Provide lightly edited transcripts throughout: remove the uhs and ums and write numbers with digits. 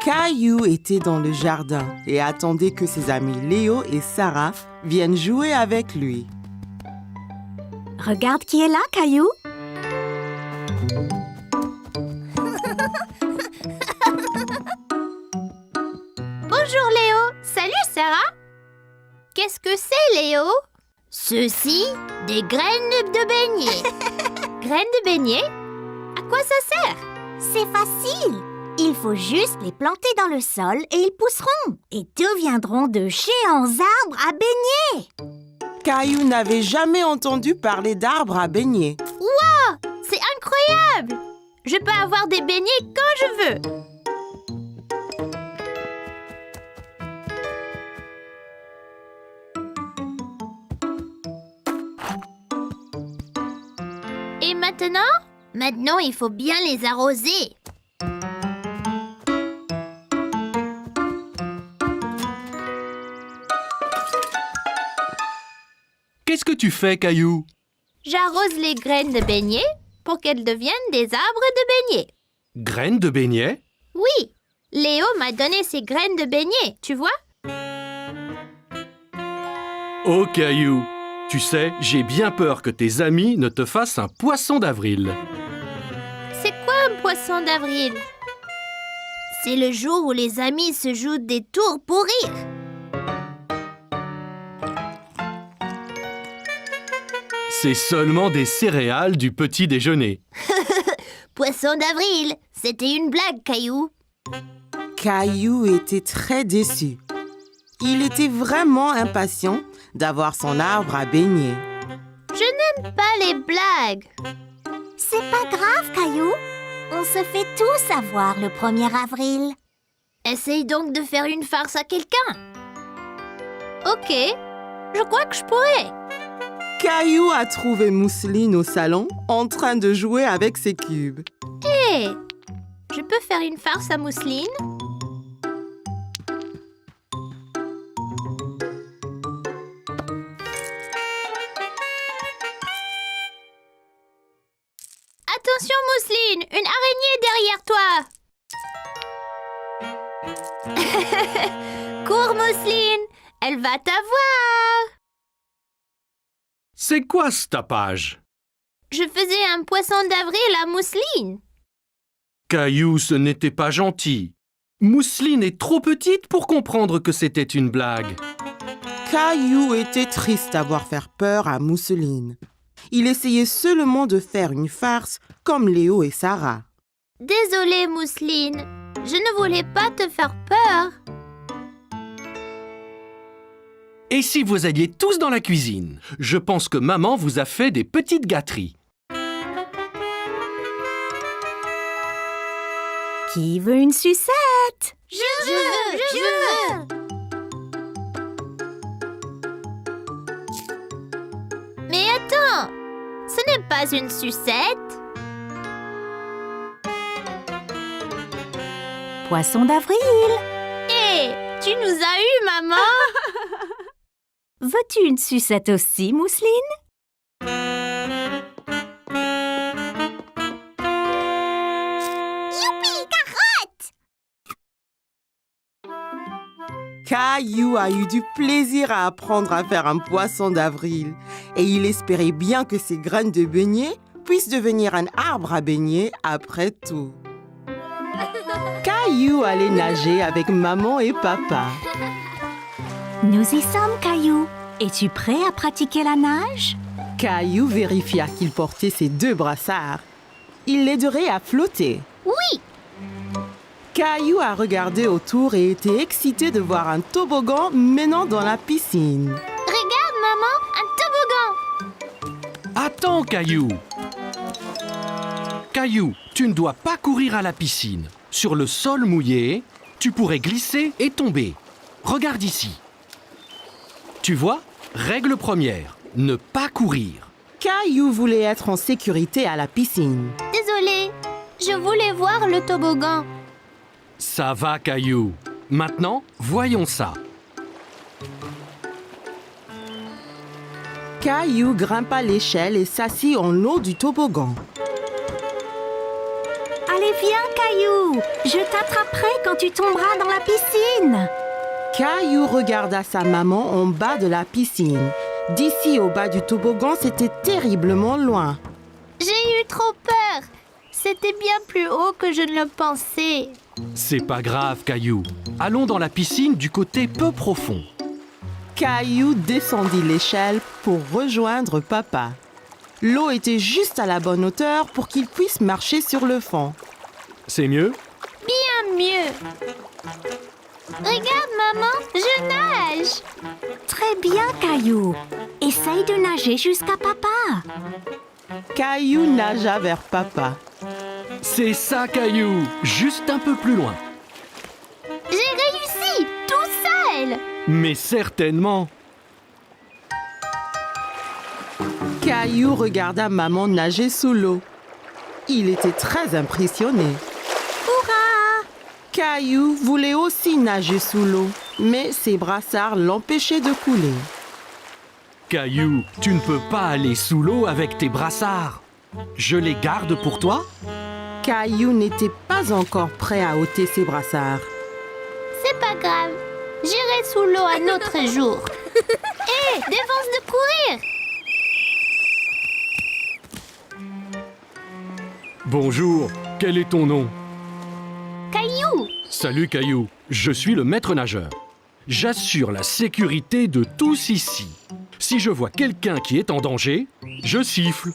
Caillou était dans le jardin et attendait que ses amis Léo et Sarah viennent jouer avec lui. Regarde qui est là, Caillou. Bonjour Léo. Salut Sarah. Qu'est-ce que c'est Léo? Ceci, des graines de beignet. Graines de beignet? À quoi ça sert? C'est facile. Il faut juste les planter dans le sol et ils pousseront et deviendront de géants arbres à beignets. Caillou n'avait jamais entendu parler d'arbres à beignets. Wow! C'est incroyable! Je peux avoir des beignets quand je veux. Et maintenant? Maintenant, il faut bien les arroser. Qu'est-ce que tu fais, Caillou? J'arrose les graines de beignets pour qu'elles deviennent des arbres de beignets. Graines de beignets? Oui, Léo m'a donné ces graines de beignets, tu vois? Oh, Caillou, tu sais, j'ai bien peur que tes amis ne te fassent un poisson d'avril. C'est quoi un poisson d'avril? C'est le jour où les amis se jouent des tours pour rire. C'est seulement des céréales du petit déjeuner. Poisson d'avril, c'était une blague, Caillou. Caillou était très déçu. Il était vraiment impatient d'avoir son arbre à beignets. Je n'aime pas les blagues. C'est pas grave, Caillou. On se fait tous avoir le 1er avril. Essaye donc de faire une farce à quelqu'un. Ok, je crois que je pourrais. Caillou a trouvé Mousseline au salon en train de jouer avec ses cubes. Hé, je peux faire une farce à Mousseline? Attention Mousseline, une araignée derrière toi. Cours Mousseline, elle va t'avoir. C'est quoi ce tapage? Je faisais un poisson d'avril à Mousseline. Caillou, ce n'était pas gentil. Mousseline est trop petite pour comprendre que c'était une blague. Caillou était triste d'avoir fait peur à Mousseline. Il essayait seulement de faire une farce comme Léo et Sarah. Désolée Mousseline, je ne voulais pas te faire peur. Et si vous alliez tous dans la cuisine? Je pense que maman vous a fait des petites gâteries. Qui veut une sucette? Je veux. Mais attends, ce n'est pas une sucette. Poisson d'avril. Hé, tu nous as eu, maman. Veux-tu une sucette aussi, Mousseline? Youpi, carotte! Caillou a eu du plaisir à apprendre à faire un poisson d'avril et il espérait bien que ses graines de beignets puissent devenir un arbre à beignets après tout. Caillou allait nager avec maman et papa. Nous y sommes, Caillou. Es-tu prêt à pratiquer la nage? Caillou vérifia qu'il portait ses 2 brassards. Il l'aiderait à flotter. Oui, Caillou a regardé autour et était excité de voir un toboggan menant dans la piscine. regarde, maman, un toboggan. Attends, Caillou! Caillou, tu ne dois pas courir à la piscine. Sur le sol mouillé, tu pourrais glisser et tomber. Regarde ici. Tu vois? Règle première, ne pas courir. Caillou voulait être en sécurité à la piscine. Désolée, je voulais voir le toboggan. Ça va, Caillou. Maintenant, voyons ça. Caillou grimpa l'échelle et s'assit en haut du toboggan. Allez, viens, Caillou. Je t'attraperai quand tu tomberas dans la piscine. Caillou regarda sa maman en bas de la piscine. D'ici au bas du toboggan, c'était terriblement loin. J'ai eu trop peur. C'était bien plus haut que je ne le pensais. C'est pas grave, Caillou. Allons dans la piscine du côté peu profond. Caillou descendit l'échelle pour rejoindre papa. L'eau était juste à la bonne hauteur pour qu'il puisse marcher sur le fond. C'est mieux? Bien mieux. Regarde, maman, je nage. Très bien, Caillou. Essaye de nager jusqu'à papa. Caillou nagea vers papa. C'est ça, Caillou. Juste un peu plus loin. J'ai réussi, tout seul. Mais certainement. Caillou regarda maman nager sous l'eau. Il était très impressionné. Hurrah! Caillou voulait aussi nager sous l'eau, mais ses brassards l'empêchaient de couler. Caillou, tu ne peux pas aller sous l'eau avec tes brassards. Je les garde pour toi? Caillou n'était pas encore prêt à ôter ses brassards. C'est pas grave. J'irai sous l'eau un autre jour. Hé, défense de courir. Bonjour, quel est ton nom? Caillou. Salut Caillou, je suis le maître nageur. J'assure la sécurité de tous ici. Si je vois quelqu'un qui est en danger, je siffle.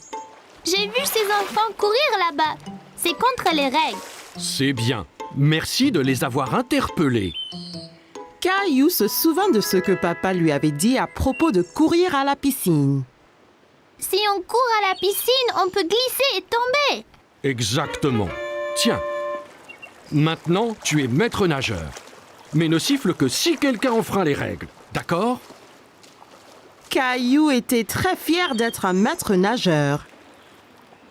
J'ai vu ces enfants courir là-bas. C'est contre les règles. C'est bien. Merci de les avoir interpellés. Caillou se souvint de ce que papa lui avait dit à propos de courir à la piscine. Si on court à la piscine, on peut glisser et tomber. Exactement. Tiens. Maintenant, tu es maître nageur. Mais ne siffle que si quelqu'un enfreint les règles. D'accord? Caillou était très fier d'être un maître nageur.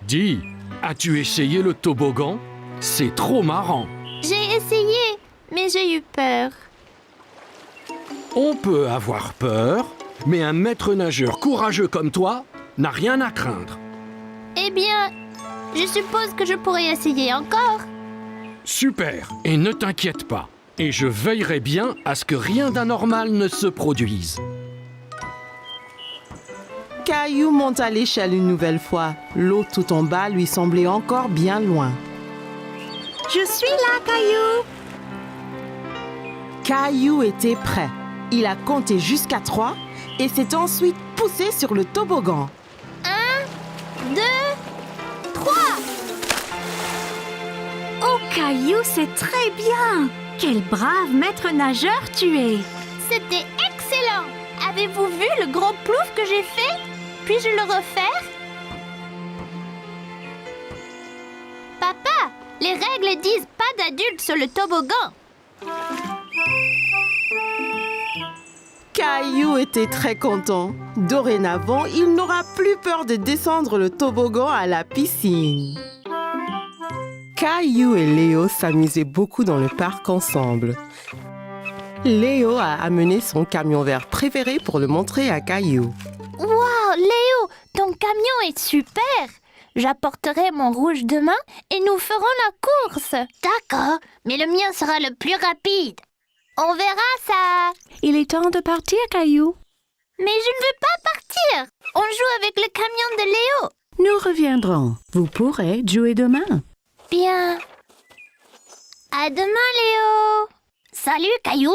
Dis, as-tu essayé le toboggan? C'est trop marrant. J'ai essayé, mais j'ai eu peur. On peut avoir peur, mais un maître nageur courageux comme toi n'a rien à craindre. Eh bien, je suppose que je pourrais essayer encore. Super, et ne t'inquiète pas. Et je veillerai bien à ce que rien d'anormal ne se produise. Caillou monta l'échelle une nouvelle fois. L'eau tout en bas lui semblait encore bien loin. Je suis là, Caillou. Caillou était prêt. Il a compté jusqu'à 3 et s'est ensuite poussé sur le toboggan. 1, 2, 3. Oh, Caillou, c'est très bien. Quel brave maître nageur tu es. C'était excellent. Avez-vous vu le gros plouf que j'ai fait? Puis-je le refaire? Papa, les règles disent pas d'adultes sur le toboggan. Caillou était très content. Dorénavant, il n'aura plus peur de descendre le toboggan à la piscine. Caillou et Léo s'amusaient beaucoup dans le parc ensemble. Léo a amené son camion vert préféré pour le montrer à Caillou. Wow, Léo, ton camion est super. J'apporterai mon rouge demain et nous ferons la course. D'accord, mais le mien sera le plus rapide. On verra ça. Il est temps de partir, Caillou. Mais je ne veux pas partir. On joue avec le camion de Léo. Nous reviendrons. Vous pourrez jouer demain. Bien. À demain, Léo. Salut, Caillou.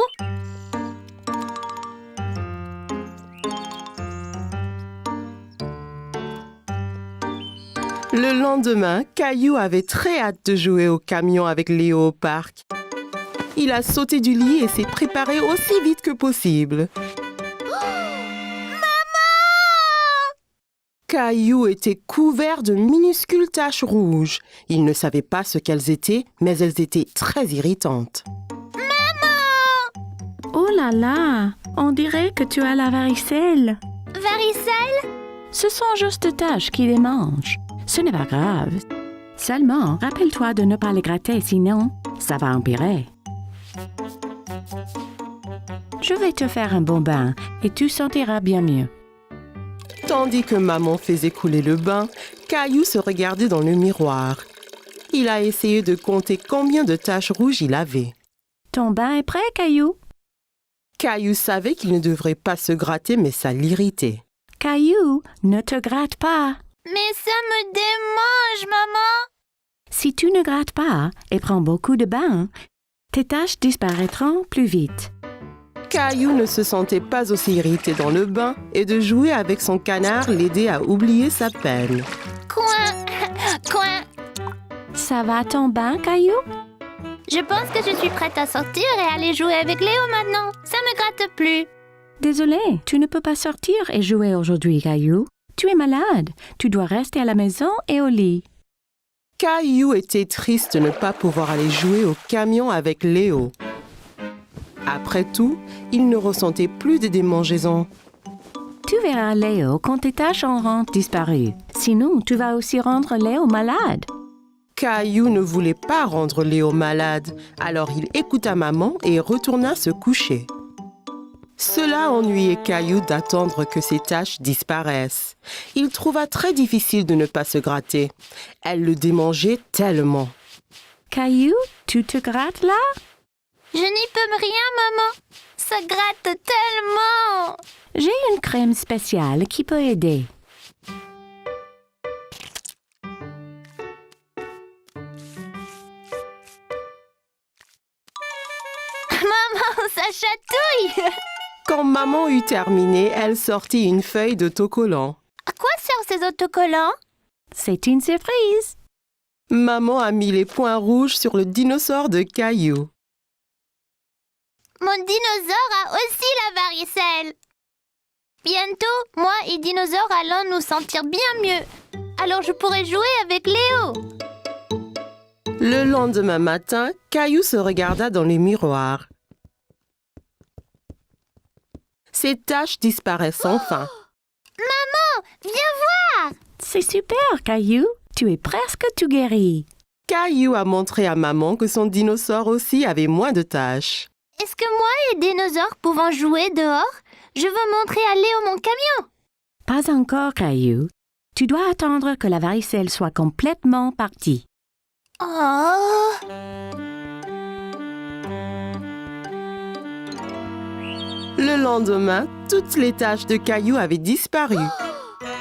Le lendemain, Caillou avait très hâte de jouer au camion avec Léo au parc. Il a sauté du lit et s'est préparé aussi vite que possible. Caillou était couvert de minuscules taches rouges. Il ne savait pas ce qu'elles étaient, mais elles étaient très irritantes. Oh là là, on dirait que tu as la varicelle. Varicelle? Ce sont juste des taches qui les mangent. Ce n'est pas grave. Seulement, rappelle-toi de ne pas les gratter, sinon, ça va empirer. Je vais te faire un bon bain et tu sentiras bien mieux. Tandis que maman faisait couler le bain, Caillou se regardait dans le miroir. Il a essayé de compter combien de taches rouges il avait. Ton bain est prêt, Caillou? Caillou savait qu'il ne devrait pas se gratter, mais ça l'irritait. Caillou, ne te gratte pas. Mais ça me démange, maman. Si tu ne grattes pas et prends beaucoup de bains, tes taches disparaîtront plus vite. Caillou ne se sentait pas aussi irrité dans le bain et de jouer avec son canard l'aidait à oublier sa peine. Coin, coin. Ça va ton bain, Caillou? Je pense que je suis prête à sortir et aller jouer avec Léo maintenant. Ça me gratte plus. Désolé, tu ne peux pas sortir et jouer aujourd'hui, Caillou. Tu es malade. Tu dois rester à la maison et au lit. Caillou était triste de ne pas pouvoir aller jouer au camion avec Léo. Après tout, il ne ressentait plus de démangeaisons. Tu verras Léo quand tes taches auront disparu. Sinon, tu vas aussi rendre Léo malade. Caillou ne voulait pas rendre Léo malade, alors il écouta maman et retourna se coucher. Cela ennuyait Caillou d'attendre que ses taches disparaissent. Il trouva très difficile de ne pas se gratter. Elle le démangeait tellement. Caillou, tu te grattes là? Je n'y peux rien, maman. Ça gratte tellement. J'ai une crème spéciale qui peut aider. Maman, ça chatouille. Quand maman eut terminé, elle sortit une feuille d'autocollant. À quoi servent ces autocollants? C'est une surprise. Maman a mis les points rouges sur le dinosaure de Caillou. Mon dinosaure a aussi la varicelle. Bientôt, moi et Dinosaure allons nous sentir bien mieux. Alors je pourrai jouer avec Léo. Le lendemain matin, Caillou se regarda dans le miroir. Ses taches disparaissent enfin. Maman, viens voir. C'est super, Caillou. Tu es presque tout guéri. Caillou a montré à maman que son dinosaure aussi avait moins de taches. Est-ce que moi et Dinosaure pouvons jouer dehors? Je veux montrer à Léo mon camion. Pas encore, Caillou. Tu dois attendre que la varicelle soit complètement partie. Oh. Le lendemain, toutes les taches de Caillou avaient disparu.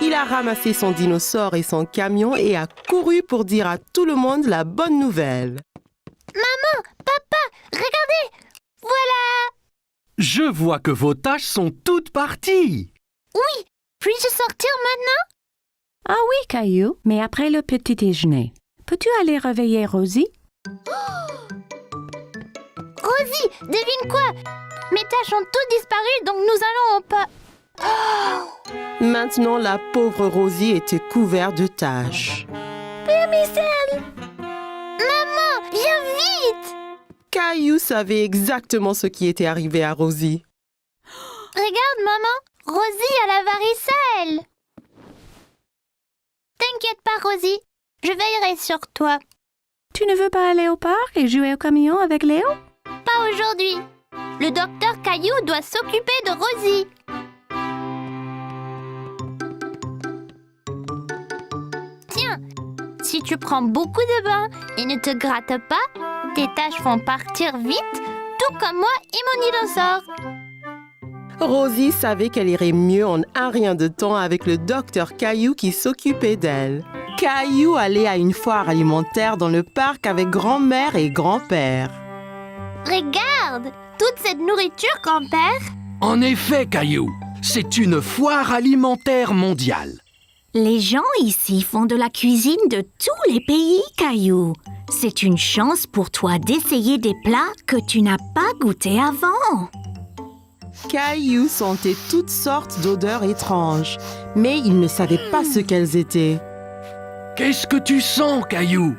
Il a ramassé son dinosaure et son camion et a couru pour dire à tout le monde la bonne nouvelle. Maman, papa, regardez. Voilà. Je vois que vos taches sont toutes parties. Oui, puis-je sortir maintenant? Ah oui, Caillou, mais après le petit déjeuner. Peux-tu aller réveiller Rosie? Rosie, devine quoi? Mes taches ont toutes disparu, donc nous allons au pas. Maintenant, la pauvre Rosie était couverte de taches. Michel! Maman, viens vite! Caillou savait exactement ce qui était arrivé à Rosie. Regarde, maman, Rosie a la varicelle. T'inquiète pas, Rosie, je veillerai sur toi. Tu ne veux pas aller au parc et jouer au camion avec Léo? Pas aujourd'hui. Le docteur Caillou doit s'occuper de Rosie. Tiens, si tu prends beaucoup de bains et ne te grattes pas, tes taches vont partir vite, tout comme moi et mon dinosaure. Rosie savait qu'elle irait mieux en un rien de temps avec le docteur Caillou qui s'occupait d'elle. Caillou allait à une foire alimentaire dans le parc avec grand-mère et grand-père. Regarde, toute cette nourriture, grand-père. En effet, Caillou, c'est une foire alimentaire mondiale. Les gens ici font de la cuisine de tous les pays, Caillou. C'est une chance pour toi d'essayer des plats que tu n'as pas goûtés avant. Caillou sentait toutes sortes d'odeurs étranges, mais il ne savait pas ce qu'elles étaient. Qu'est-ce que tu sens, Caillou?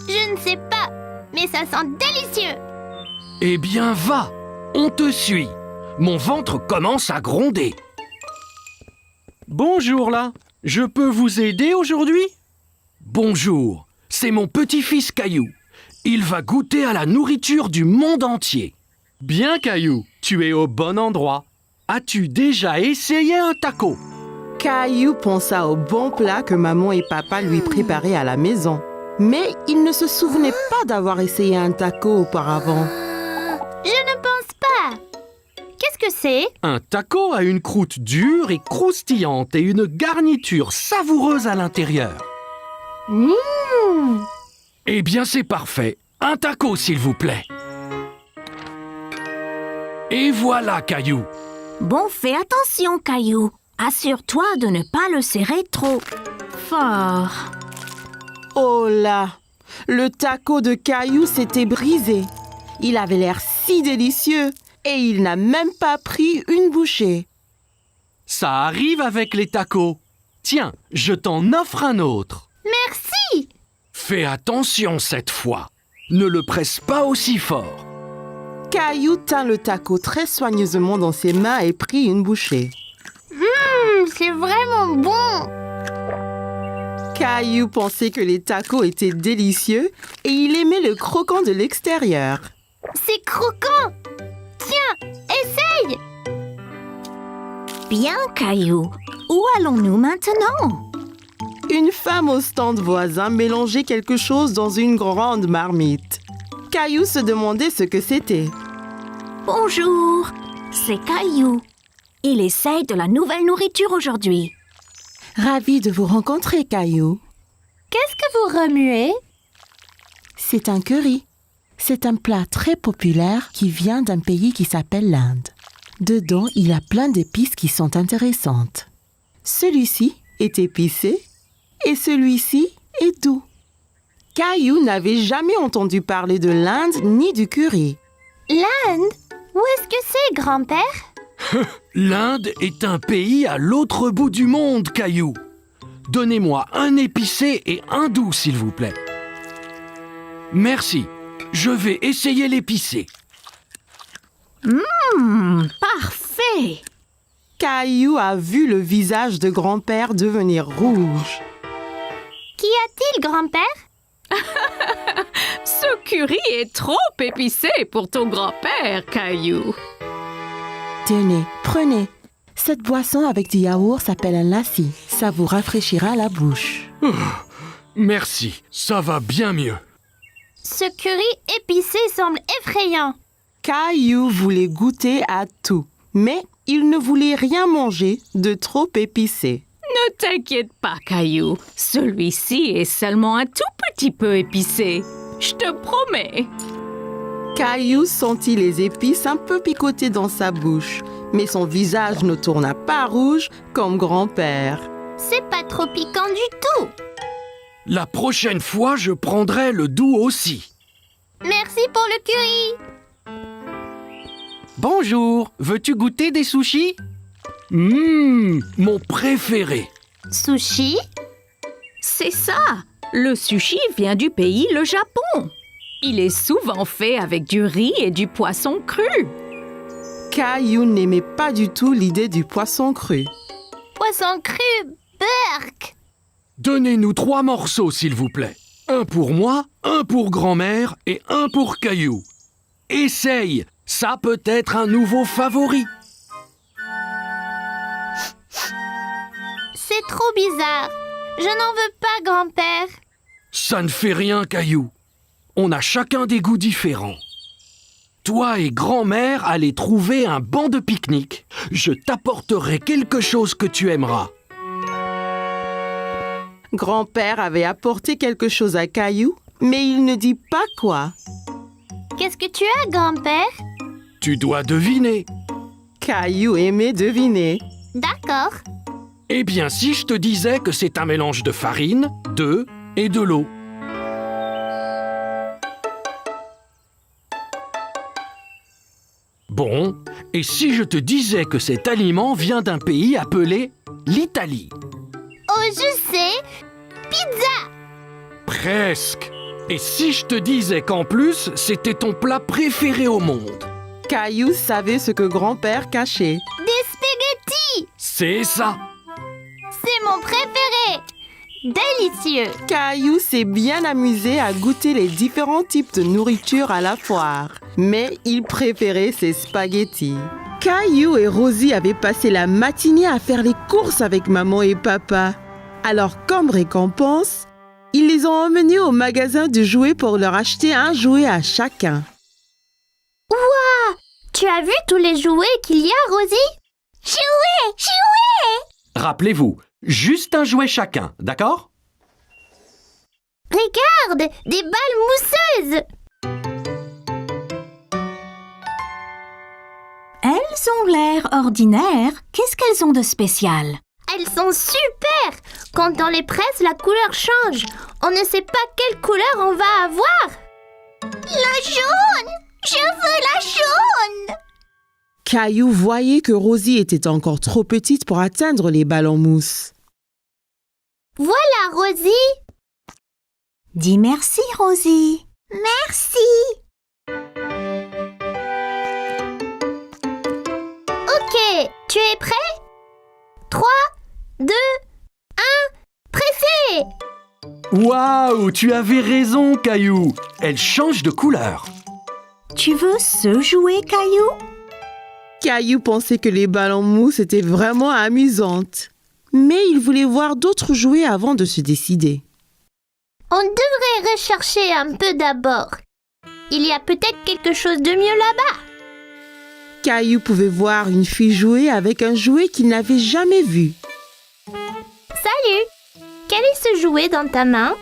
Je ne sais pas, mais ça sent délicieux. Eh bien, va, on te suit. Mon ventre commence à gronder. Bonjour là, je peux vous aider aujourd'hui? Bonjour, c'est mon petit-fils Caillou. Il va goûter à la nourriture du monde entier. Bien Caillou, tu es au bon endroit. As-tu déjà essayé un taco? Caillou pensa au bon plat que maman et papa lui préparaient à la maison. Mais il ne se souvenait pas d'avoir essayé un taco auparavant. Je ne pense pas. Qu'est-ce que c'est? Un taco a une croûte dure et croustillante et une garniture savoureuse à l'intérieur. Eh bien, c'est parfait. Un taco, s'il vous plaît. Et voilà, Caillou. Bon, fais attention, Caillou. Assure-toi de ne pas le serrer trop fort. Oh là! Le taco de Caillou s'était brisé. Il avait l'air si délicieux et il n'a même pas pris une bouchée. Ça arrive avec les tacos. Tiens, je t'en offre un autre. Merci. Fais attention cette fois. Ne le presse pas aussi fort. Caillou tint le taco très soigneusement dans ses mains et prit une bouchée. C'est vraiment bon. Caillou pensait que les tacos étaient délicieux et il aimait le croquant de l'extérieur. C'est croquant. Tiens, essaye. Bien, Caillou. Où allons-nous maintenant? Une femme au stand voisin mélangeait quelque chose dans une grande marmite. Caillou se demandait ce que c'était. Bonjour, c'est Caillou. Il essaye de la nouvelle nourriture aujourd'hui. Ravi de vous rencontrer, Caillou. Qu'est-ce que vous remuez? C'est un curry. C'est un plat très populaire qui vient d'un pays qui s'appelle l'Inde. Dedans, il y a plein d'épices qui sont intéressantes. Celui-ci est épicé et celui-ci est doux. Caillou n'avait jamais entendu parler de l'Inde ni du curry. L'Inde? Où est-ce que c'est, grand-père? L'Inde est un pays à l'autre bout du monde, Caillou. Donnez-moi un épicé et un doux, s'il vous plaît. Merci. Je vais essayer l'épicé. Parfait. Caillou a vu le visage de grand-père devenir rouge. Qu'y a-t-il, grand-père? Ce curry est trop épicé pour ton grand-père, Caillou. Tenez, prenez. Cette boisson avec du yaourt s'appelle un lassi. Ça vous rafraîchira la bouche. Merci, ça va bien mieux. Ce curry épicé semble effrayant. Caillou voulait goûter à tout, mais il ne voulait rien manger de trop épicé. Ne t'inquiète pas, Caillou. Celui-ci est seulement un tout petit peu épicé. Je te promets. Caillou sentit les épices un peu picoter dans sa bouche, mais son visage ne tourna pas rouge comme grand-père. C'est pas trop piquant du tout. La prochaine fois, je prendrai le doux aussi. Merci pour le curry. Bonjour, veux-tu goûter des sushis? Mon préféré. Sushi? C'est ça. Le sushi vient du pays, le Japon. Il est souvent fait avec du riz et du poisson cru. Caillou n'aimait pas du tout l'idée du poisson cru. Poisson cru, burk. Donnez-nous 3 morceaux, s'il vous plaît. Un pour moi, un pour grand-mère et un pour Caillou. Essaye, ça peut être un nouveau favori. C'est trop bizarre. Je n'en veux pas, grand-père. Ça ne fait rien, Caillou. On a chacun des goûts différents. Toi et grand-mère allez trouver un banc de pique-nique. Je t'apporterai quelque chose que tu aimeras. Grand-père avait apporté quelque chose à Caillou, mais il ne dit pas quoi. Qu'est-ce que tu as, grand-père? Tu dois deviner. Caillou aimait deviner. D'accord. Eh bien, si je te disais que c'est un mélange de farine, d'œufs et de l'eau. Bon, et si je te disais que cet aliment vient d'un pays appelé l'Italie? Oh, je sais. Pizza. Presque. Et si je te disais qu'en plus, c'était ton plat préféré au monde? Caillou savait ce que grand-père cachait. Des spaghettis. C'est ça. C'est mon préféré. Délicieux. Caillou s'est bien amusé à goûter les différents types de nourriture à la foire, mais il préférait ses spaghettis. Caillou et Rosie avaient passé la matinée à faire les courses avec maman et papa. Alors, comme récompense, Ils les ont emmenés au magasin de jouets pour leur acheter un jouet à chacun. Tu as vu tous les jouets qu'il y a, Rosie? Jouets! Rappelez-vous, juste un jouet chacun, d'accord? Regarde, des balles mousseuses! Elles ont l'air ordinaires. Qu'est-ce qu'elles ont de spécial? Elles sont super! Quand on les presse, la couleur change. On ne sait pas quelle couleur on va avoir. La jaune! Je veux la jaune! Caillou voyait que Rosie était encore trop petite pour atteindre les balles en mousse. Voilà, Rosie! Dis merci, Rosie. Merci! Ok, tu es prêt? 3, 2, 1, pressez! Waouh, tu avais raison, Caillou. Elle change de couleur. Tu veux ce jouet, Caillou? Caillou pensait que les balles en mousse étaient vraiment amusantes. Mais il voulait voir d'autres jouets avant de se décider. On devrait rechercher un peu d'abord. Il y a peut-être quelque chose de mieux là-bas. Caillou pouvait voir une fille jouer avec un jouet qu'il n'avait jamais vu. Salut! Quel est ce jouet dans ta main?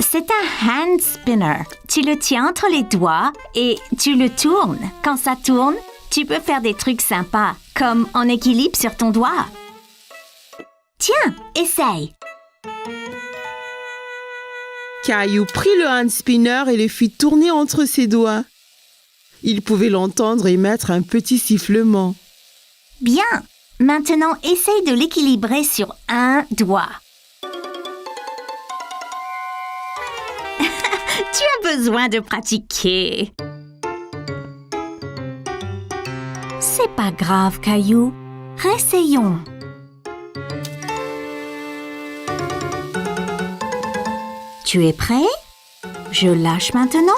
C'est un hand spinner. Tu le tiens entre les doigts et tu le tournes. Quand ça tourne, tu peux faire des trucs sympas, comme en équilibre sur ton doigt. Tiens, essaye. Caillou prit le hand spinner et le fit tourner entre ses doigts. Il pouvait l'entendre émettre un petit sifflement. Bien. Maintenant, essaye de l'équilibrer sur un doigt. Tu as besoin de pratiquer. C'est pas grave, Caillou. Réessayons. Tu es prêt? Je lâche maintenant.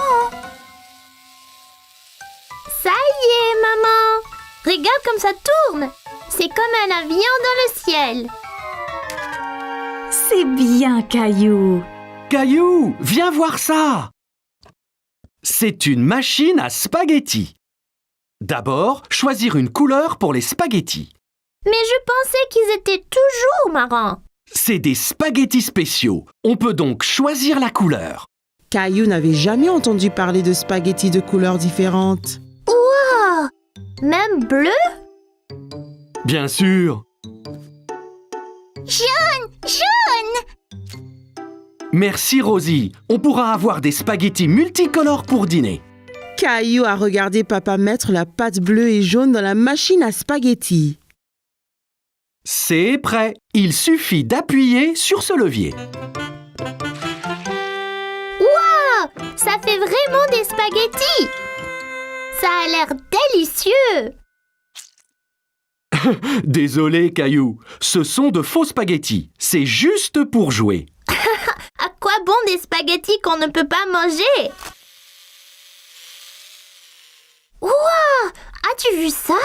Ça y est, maman! Regarde comme ça tourne! C'est comme un avion dans le ciel. C'est bien, Caillou. Caillou, viens voir ça. C'est une machine à spaghettis. D'abord, choisir une couleur pour les spaghettis. Mais je pensais qu'ils étaient toujours marrants. C'est des spaghettis spéciaux. On peut donc choisir la couleur. Caillou n'avait jamais entendu parler de spaghettis de couleurs différentes. Wow! Même bleu? Bien sûr. Jaune! Merci Rosie. On pourra avoir des spaghettis multicolores pour dîner. Caillou a regardé papa mettre la pâte bleue et jaune dans la machine à spaghettis. C'est prêt. Il suffit d'appuyer sur ce levier. Wow! Ça fait vraiment des spaghettis! Ça a l'air délicieux! Désolé Caillou, ce sont de faux spaghettis. C'est juste pour jouer. À quoi bon des spaghettis qu'on ne peut pas manger? Wow! As-tu vu ça?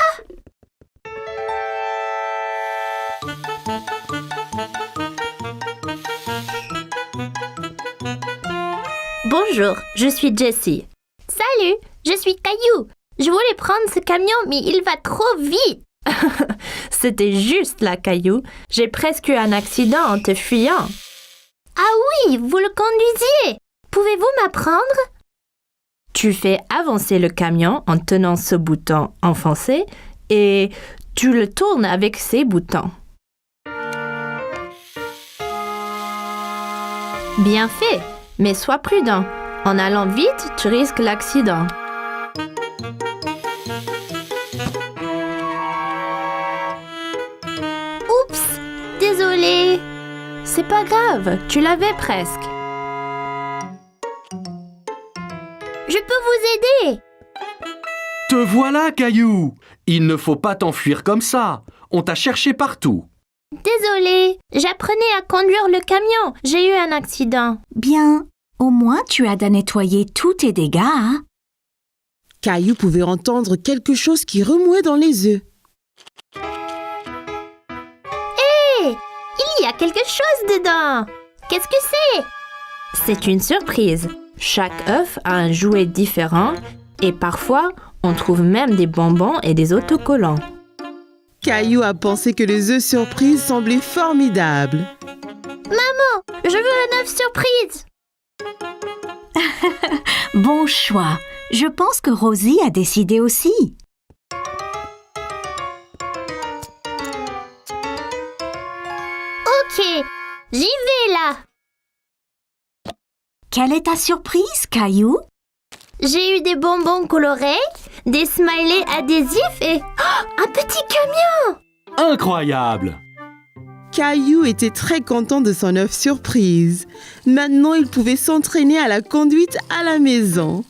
Bonjour, je suis Jessie. Salut, je suis Caillou. Je voulais prendre ce camion, mais il va trop vite. C'était juste là, Caillou. J'ai presque eu un accident en te fuyant. Ah oui, vous le conduisiez. Pouvez-vous m'apprendre? Tu fais avancer le camion en tenant ce bouton enfoncé et tu le tournes avec ces boutons. Bien fait, mais sois prudent. En allant vite, tu risques l'accident. Oups, désolé. C'est pas grave, tu l'avais presque. Je peux vous aider. Te voilà Caillou. Il ne faut pas t'enfuir comme ça. On t'a cherché partout. Désolée, j'apprenais à conduire le camion. J'ai eu un accident. Bien. Au moins, tu as à nettoyer tous tes dégâts, hein? Caillou pouvait entendre quelque chose qui remuait dans les œufs. Hé! Il y a quelque chose dedans. Qu'est-ce que c'est? C'est une surprise. Chaque œuf a un jouet différent et parfois, on trouve même des bonbons et des autocollants. Caillou a pensé que les œufs surprises semblaient formidables. Je veux un œuf surprise. Bon choix. Je pense que Rosie a décidé aussi. Ok, j'y vais là. Quelle est ta surprise, Caillou? J'ai eu des bonbons colorés, des smileys adhésifs et un petit camion. Incroyable! Caillou était très content de son œuf surprise. Maintenant, il pouvait s'entraîner à la conduite à la maison.